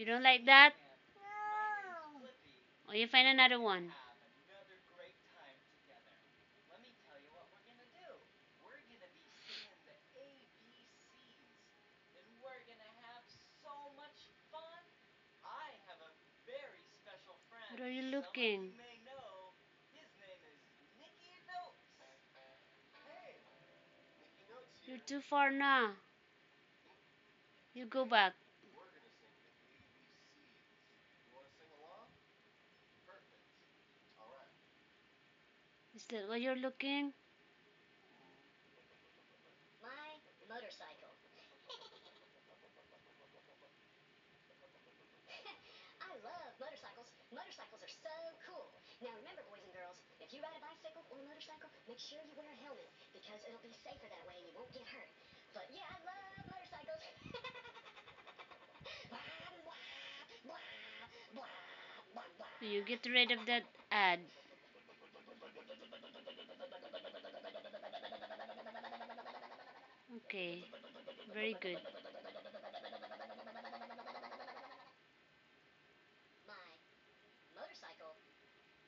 You don't like that? Or you find another one? What are you looking? You're too far now. You go back. Is that what you're looking? My motorcycle. I love motorcycles. Motorcycles are so cool. Now remember, boys and girls, if you ride a bicycle or a motorcycle, make sure you wear a helmet because it'll be safer that way and you won't get hurt. But yeah, I love motorcycles. You get rid of that ad. Okay, very good. My motorcycle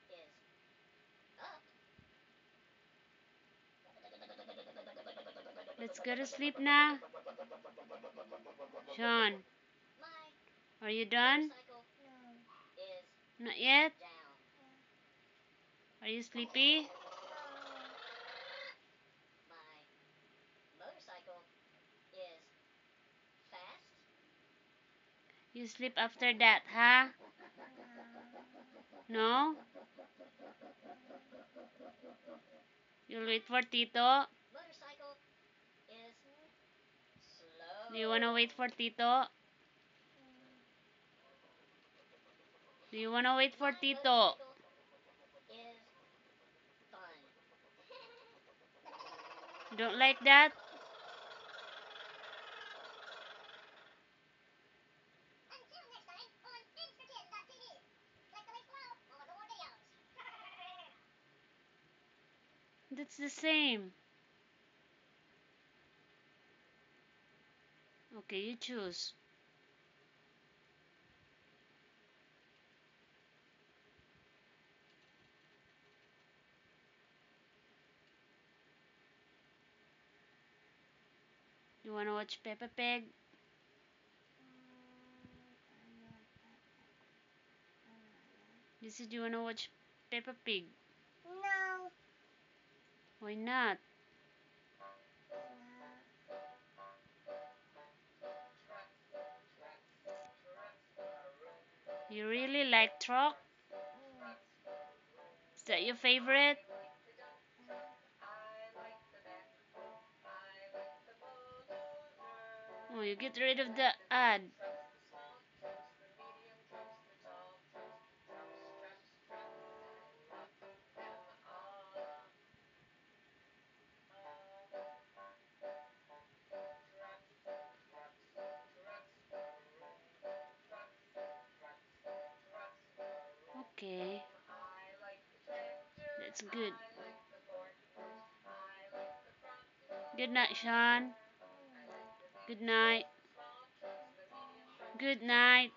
is up. Let's go to sleep now. Sean, My are you done? motorcycle is Not yet? down. Are you sleepy? My motorcycle is fast. You sleep after that, huh? No? You'll wait for Tito? Motorcycle is Do you wanna wait slow. for Tito? Do you wanna wait for My Tito? motorcycle is fun. Don't like that? Until next time on Instakid.tv. Click the link below for more videos. That's the same. Okay, you choose. You wanna watch Peppa Pig? You said you wanna watch Peppa Pig. No. Why not? You really like truck? Is that your favorite? Oh, you get rid of the ad. Okay, that's good. Good night, Sean. Good night. Good night.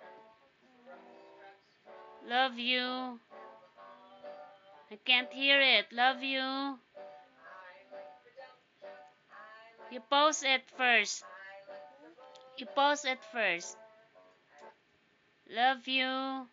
Love you. I can't hear it. Love you. You pause it first. You pause it first. Love you.